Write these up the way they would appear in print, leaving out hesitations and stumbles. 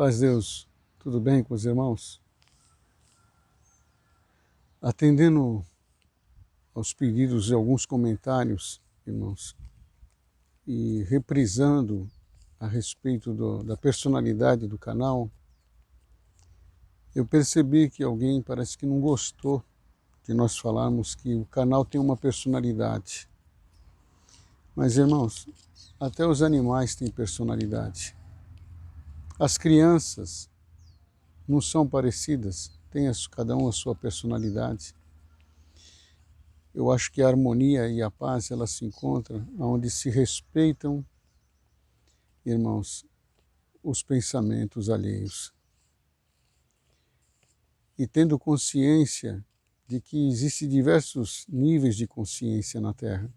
Paz de Deus, tudo bem com os irmãos? Atendendo aos pedidos de alguns comentários, irmãos, e reprisando a respeito da personalidade do canal, eu percebi que alguém parece que não gostou de nós falarmos que o canal tem uma personalidade. Mas, irmãos, até os animais têm personalidade. As crianças não são parecidas, têm cada um a sua personalidade. Eu acho que a harmonia e a paz, elas se encontram onde se respeitam, irmãos, os pensamentos alheios. E tendo consciência de que existem diversos níveis de consciência na Terra.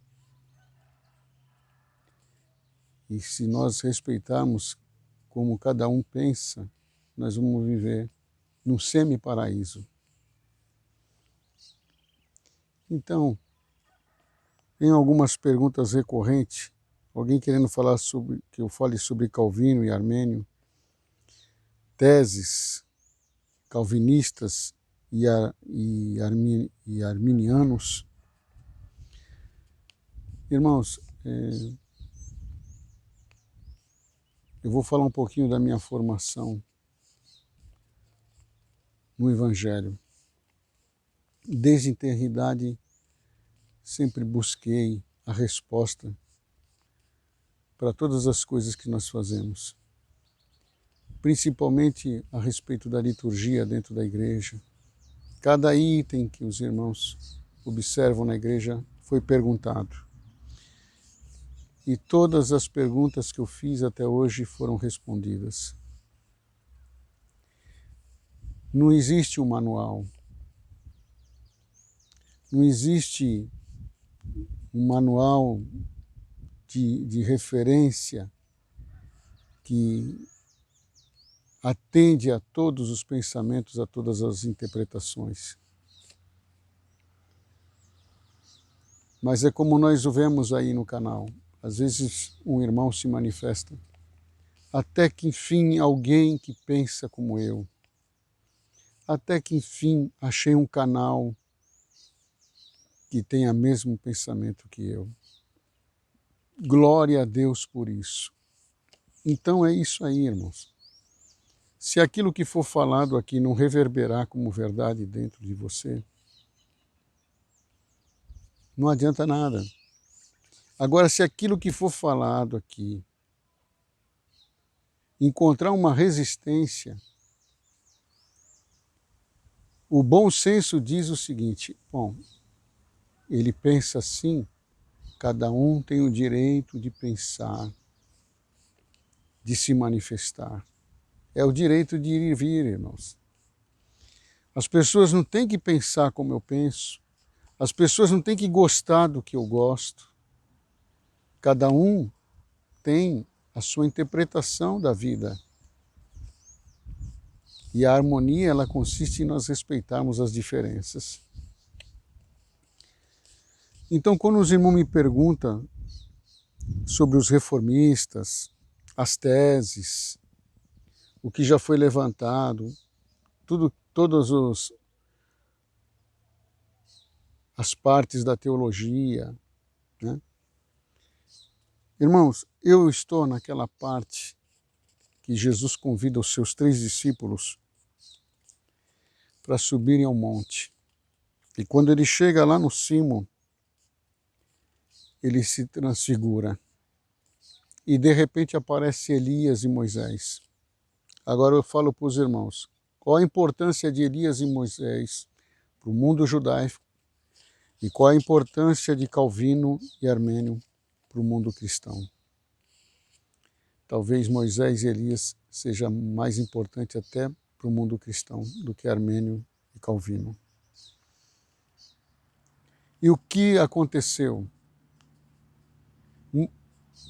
E se nós respeitarmos como cada um pensa, nós vamos viver num semi-paraíso. Então, tem algumas perguntas recorrentes, alguém querendo falar sobre, que eu fale sobre Calvino e Armênio, teses calvinistas e arminianos. Irmãos, eu vou falar um pouquinho da minha formação no Evangelho. Desde a eternidade, sempre busquei a resposta para todas as coisas que nós fazemos, principalmente a respeito da liturgia dentro da igreja. Cada item que os irmãos observam na igreja foi perguntado. E todas as perguntas que eu fiz até hoje foram respondidas. Não existe um manual. Não existe um manual de referência que atende a todos os pensamentos, a todas as interpretações. Mas é como nós o vemos aí no canal. Às vezes um irmão se manifesta, até que enfim alguém que pensa como eu, até que enfim achei um canal que tenha o mesmo pensamento que eu. Glória a Deus por isso. Então é isso aí, irmãos. Se aquilo que for falado aqui não reverberar como verdade dentro de você, não adianta nada. Agora, se aquilo que for falado aqui encontrar uma resistência, o bom senso diz o seguinte: bom, ele pensa assim, cada um tem o direito de pensar, de se manifestar. É o direito de ir e vir, irmãos. As pessoas não têm que pensar como eu penso, as pessoas não têm que gostar do que eu gosto. Cada um tem a sua interpretação da vida. E a harmonia, ela consiste em nós respeitarmos as diferenças. Então, quando os irmãos me perguntam sobre os reformistas, as teses, o que já foi levantado, todas as partes da teologia, né? Irmãos, eu estou naquela parte que Jesus convida os seus 3 discípulos para subirem ao monte. E quando ele chega lá no cimo, ele se transfigura. E de repente aparece Elias e Moisés. Agora eu falo para os irmãos, qual a importância de Elias e Moisés para o mundo judaico e qual a importância de Calvino e Armênio para o mundo cristão? Talvez Moisés e Elias seja mais importante até para o mundo cristão do que Armênio e Calvino. E o que aconteceu?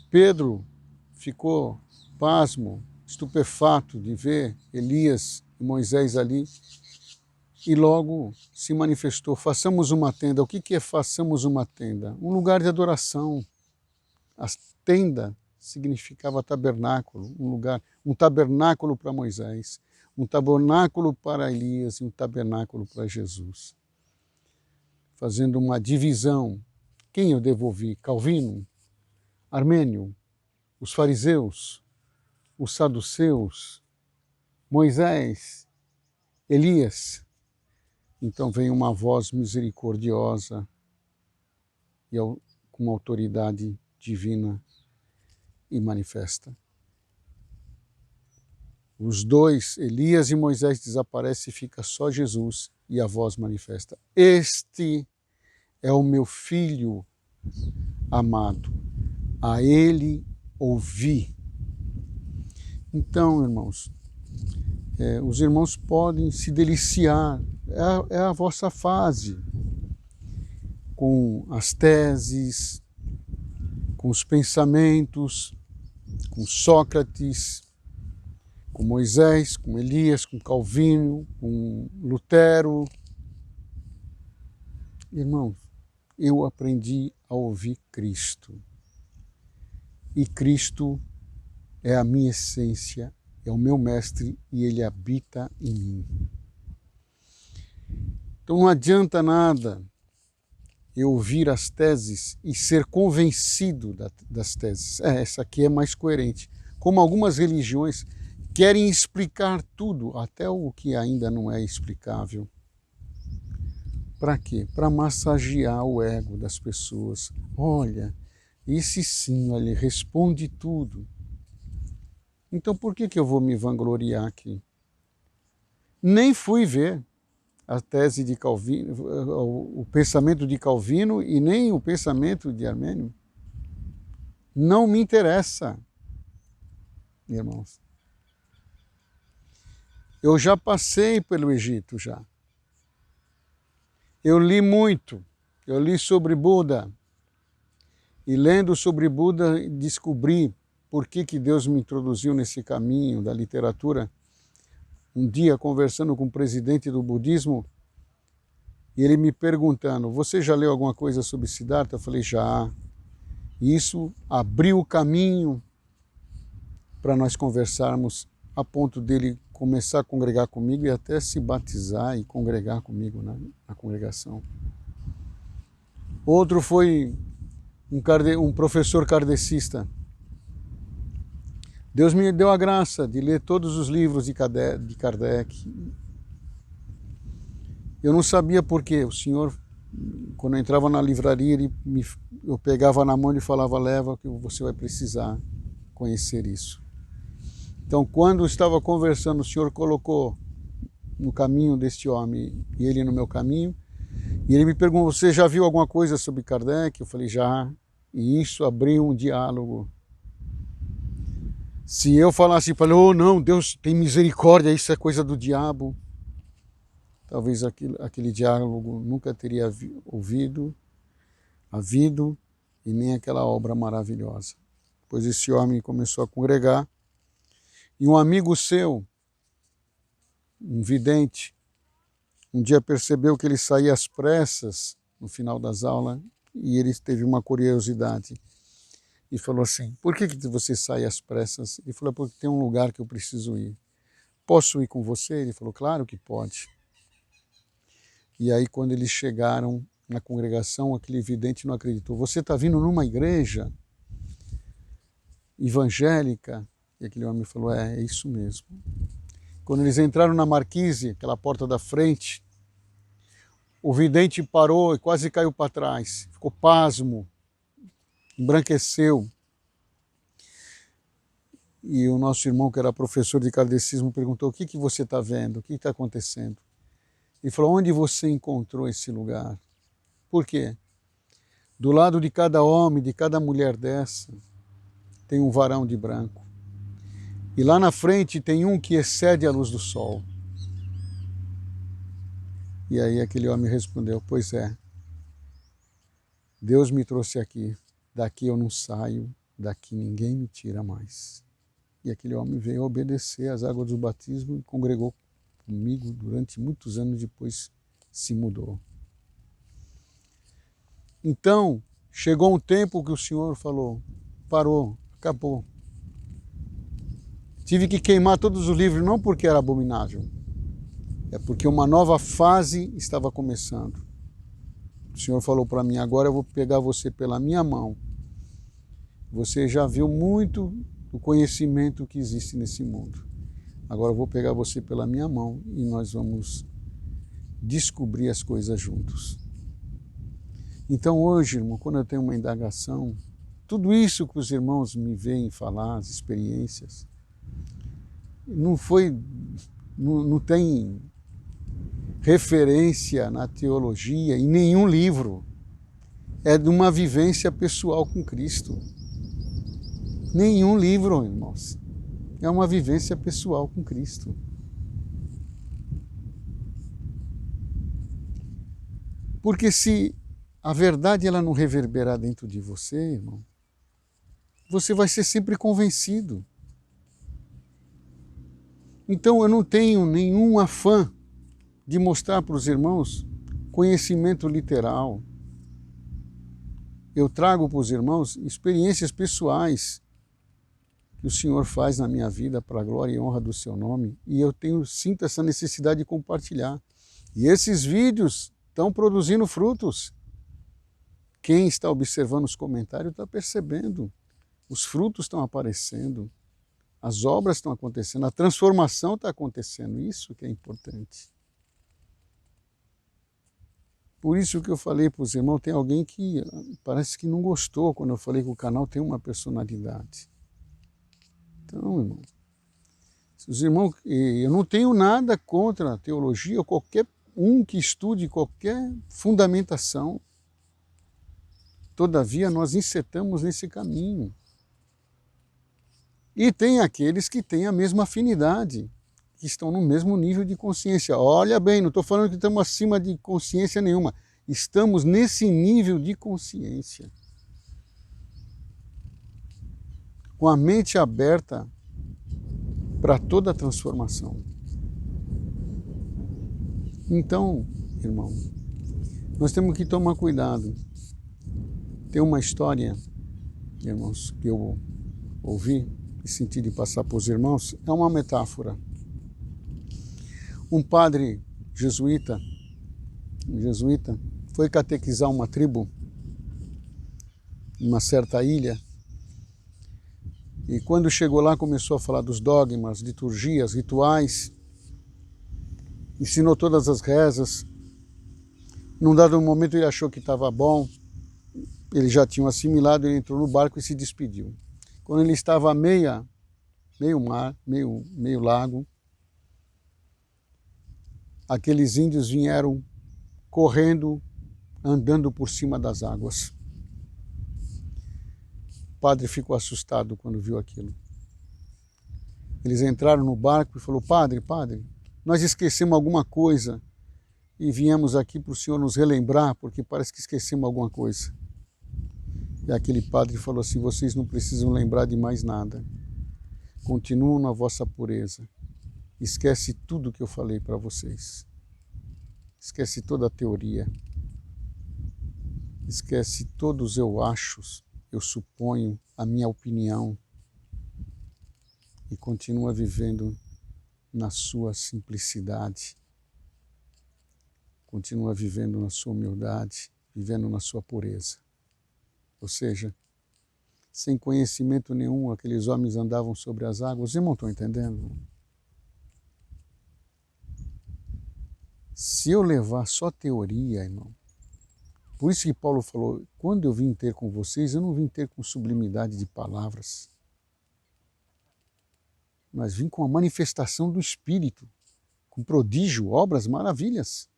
Pedro ficou pasmo, estupefato de ver Elias e Moisés ali e logo se manifestou: façamos uma tenda. O que é façamos uma tenda? Um lugar de adoração. A tenda significava tabernáculo, um lugar, um tabernáculo para Moisés, um tabernáculo para Elias e um tabernáculo para Jesus. Fazendo uma divisão. Quem eu devo ouvir? Calvino? Armênio? Os fariseus? Os saduceus? Moisés? Elias? Então vem uma voz misericordiosa e com uma autoridade divina e manifesta. Os dois, Elias e Moisés, desaparecem e fica só Jesus e a voz manifesta. Este é o meu filho amado, a ele ouvi. Então, irmãos, os irmãos podem se deliciar, é a vossa fase, com as teses, com os pensamentos, com Sócrates, com Moisés, com Elias, com Calvino, com Lutero. Irmãos, eu aprendi a ouvir Cristo. E Cristo é a minha essência, é o meu mestre e ele habita em mim. Então não adianta nada eu ouvir as teses e ser convencido das teses. Essa aqui é mais coerente. Como algumas religiões querem explicar tudo, até o que ainda não é explicável. Para quê? Para massagear o ego das pessoas. Olha, esse sim, olha, responde tudo. Então por que eu vou me vangloriar aqui? Nem fui ver a tese de Calvino, o pensamento de Calvino e nem o pensamento de Armênio. Não me interessa, irmãos. Eu já passei pelo Egito já. Eu li muito, eu li sobre Buda. E lendo sobre Buda, descobri por que Deus me introduziu nesse caminho da literatura. Um dia, conversando com o presidente do budismo, e ele me perguntando, você já leu alguma coisa sobre Siddhartha? Eu falei, já. E isso abriu o caminho para nós conversarmos, a ponto dele começar a congregar comigo e até se batizar e congregar comigo na congregação. Outro foi um professor kardecista. Deus me deu a graça de ler todos os livros de Kardec. Eu não sabia por quê. O senhor, quando eu entrava na livraria, eu pegava na mão e falava, leva que você vai precisar conhecer isso. Então, quando eu estava conversando, o senhor colocou no caminho deste homem e ele no meu caminho, e ele me perguntou, você já viu alguma coisa sobre Kardec? Eu falei, já. E isso abriu um diálogo. Se eu falasse para ele, oh não, Deus tem misericórdia, isso é coisa do diabo, talvez aquele diálogo nunca teria havido, e nem aquela obra maravilhosa. Pois esse homem começou a congregar, e um amigo seu, um vidente, um dia percebeu que ele saía às pressas no final das aulas, e ele teve uma curiosidade. E falou assim, por que você sai às pressas? Ele falou, porque tem um lugar que eu preciso ir. Posso ir com você? Ele falou, claro que pode. E aí quando eles chegaram na congregação, aquele vidente não acreditou. Você está vindo numa igreja evangélica? E aquele homem falou, é isso mesmo. Quando eles entraram na marquise, aquela porta da frente, o vidente parou e quase caiu para trás. Ficou pasmo, embranqueceu. E o nosso irmão, que era professor de kardecismo, perguntou, o que você está vendo? O que está acontecendo? Ele falou, onde você encontrou esse lugar? Por quê? Do lado de cada homem, de cada mulher dessa, tem um varão de branco. E lá na frente tem um que excede a luz do sol. E aí aquele homem respondeu, pois é, Deus me trouxe aqui, daqui eu não saio, daqui ninguém me tira mais. E aquele homem veio obedecer às águas do batismo e congregou comigo durante muitos anos, depois se mudou. Então, chegou um tempo que o Senhor falou, parou, Acabou. Tive que queimar todos os livros, não porque era abominável, é porque uma nova fase estava começando. O Senhor falou para mim, agora eu vou pegar você pela minha mão. Você já viu muito do conhecimento que existe nesse mundo. Agora eu vou pegar você pela minha mão e nós vamos descobrir as coisas juntos. Então hoje, irmão, quando eu tenho uma indagação, tudo isso que os irmãos me veem falar, as experiências, não tem referência na teologia, em nenhum livro. É de uma vivência pessoal com Cristo. Nenhum livro, irmãos. É uma vivência pessoal com Cristo. Porque se a verdade ela não reverberar dentro de você, irmão, você vai ser sempre convencido. Então eu não tenho nenhum afã de mostrar para os irmãos conhecimento literal. Eu trago para os irmãos experiências pessoais que o Senhor faz na minha vida para a glória e honra do seu nome, e eu sinto essa necessidade de compartilhar. E esses vídeos estão produzindo frutos. Quem está observando os comentários está percebendo. Os frutos estão aparecendo. As obras estão acontecendo, a transformação está acontecendo, isso que é importante. Por isso que eu falei para os irmãos, tem alguém que parece que não gostou quando eu falei que o canal tem uma personalidade. Então, irmão, os irmãos, eu não tenho nada contra a teologia ou qualquer um que estude qualquer fundamentação. Todavia, nós insetamos nesse caminho. E tem aqueles que têm a mesma afinidade, que estão no mesmo nível de consciência. Olha bem, não estou falando que estamos acima de consciência nenhuma. Estamos nesse nível de consciência. Com a mente aberta para toda a transformação. Então, irmão, nós temos que tomar cuidado. Tem uma história, irmãos, que eu ouvi e senti de passar para os irmãos, é uma metáfora. Um padre jesuíta, foi catequizar uma tribo em uma certa ilha, e quando chegou lá começou a falar dos dogmas, liturgias, rituais, ensinou todas as rezas. Num dado momento ele achou que estava bom, eles já tinham assimilado, ele entrou no barco e se despediu. Quando ele estava a meio mar, meio lago, aqueles índios vieram correndo, andando por cima das águas. O padre ficou assustado quando viu aquilo. Eles entraram no barco e falou, padre, nós esquecemos alguma coisa e viemos aqui para o senhor nos relembrar, porque parece que esquecemos alguma coisa. E aquele padre falou assim, vocês não precisam lembrar de mais nada. Continuam na vossa pureza. Esquece tudo que eu falei para vocês. Esquece toda a teoria. Esquece todos os eu achos, eu suponho, a minha opinião. E continua vivendo na sua simplicidade. Continua vivendo na sua humildade, vivendo na sua pureza. Ou seja, sem conhecimento nenhum, aqueles homens andavam sobre as águas. Os irmãos estão entendendo? Se eu levar só teoria, irmão, por isso que Paulo falou, quando eu vim ter com vocês, eu não vim ter com sublimidade de palavras, mas vim com a manifestação do Espírito, com prodígio, obras, maravilhas.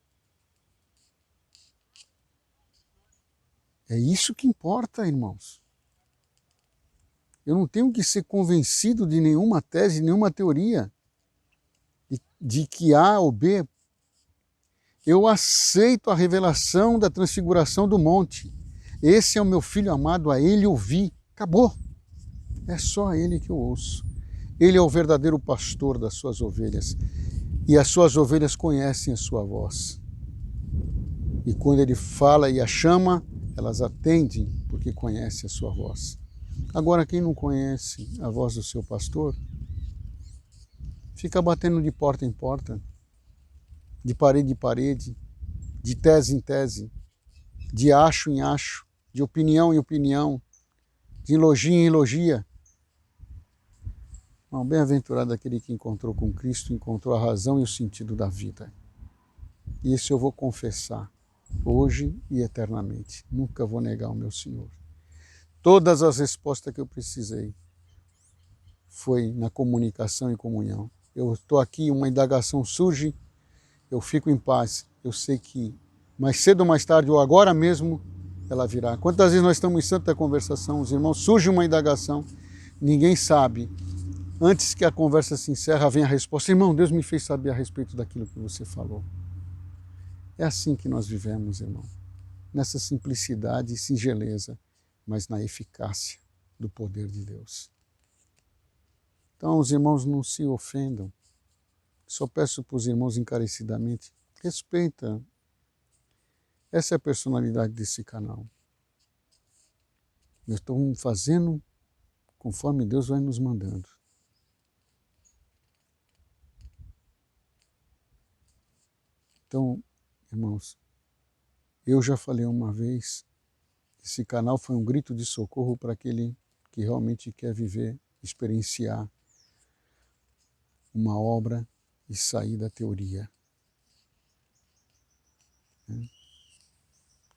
É isso que importa, irmãos. Eu não tenho que ser convencido de nenhuma tese, nenhuma teoria, de que A ou B. Eu aceito a revelação da transfiguração do monte. Esse é o meu filho amado, a ele ouvi. Acabou. É só a ele que eu ouço. Ele é o verdadeiro pastor das suas ovelhas. E as suas ovelhas conhecem a sua voz. E quando ele fala e a chama, elas atendem porque conhecem a sua voz. Agora, quem não conhece a voz do seu pastor, fica batendo de porta em porta, de parede em parede, de tese em tese, de acho em acho, de opinião em opinião, de elogio em elogia. Não, bem-aventurado aquele que encontrou com Cristo, encontrou a razão e o sentido da vida. E isso eu vou confessar, hoje e eternamente. Nunca vou negar o meu Senhor. Todas as respostas que eu precisei foi na comunicação e comunhão. Eu estou aqui, uma indagação surge, eu fico em paz. Eu sei que mais cedo ou mais tarde, ou agora mesmo, ela virá. Quantas vezes nós estamos em santa conversação, os irmãos, surge uma indagação, ninguém sabe. Antes que a conversa se encerra, vem a resposta. Irmão, Deus me fez saber a respeito daquilo que você falou. É assim que nós vivemos, irmão. Nessa simplicidade e singeleza, mas na eficácia do poder de Deus. Então, os irmãos não se ofendam. Só peço para os irmãos encarecidamente, respeita. Essa é a personalidade desse canal. Nós estamos fazendo conforme Deus vai nos mandando. Então, irmãos, eu já falei uma vez, esse canal foi um grito de socorro para aquele que realmente quer viver, experienciar uma obra e sair da teoria.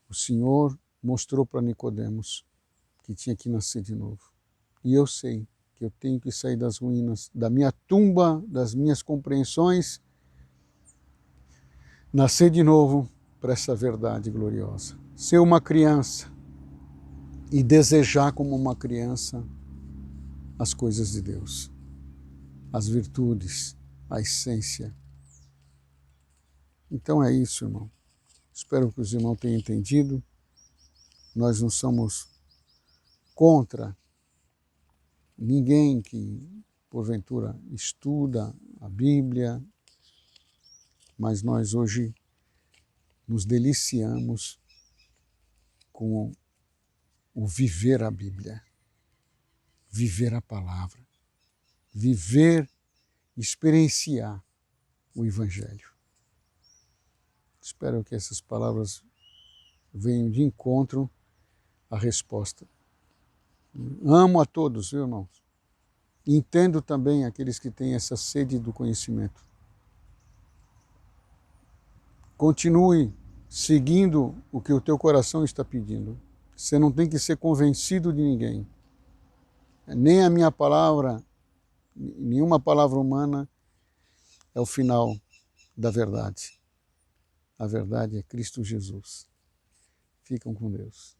O Senhor mostrou para Nicodemos que tinha que nascer de novo. E eu sei que eu tenho que sair das ruínas, da minha tumba, das minhas compreensões, nascer de novo para essa verdade gloriosa. Ser uma criança e desejar como uma criança as coisas de Deus, as virtudes, a essência. Então é isso, irmão. Espero que os irmãos tenham entendido. Nós não somos contra ninguém que, porventura, estuda a Bíblia, mas nós hoje nos deliciamos com o viver a Bíblia, viver a palavra, viver, experienciar o Evangelho. Espero que essas palavras venham de encontro à resposta. Amo a todos, viu, irmãos? Entendo também aqueles que têm essa sede do conhecimento. Continue seguindo o que o teu coração está pedindo. Você não tem que ser convencido de ninguém. Nem a minha palavra, nenhuma palavra humana é o final da verdade. A verdade é Cristo Jesus. Ficam com Deus.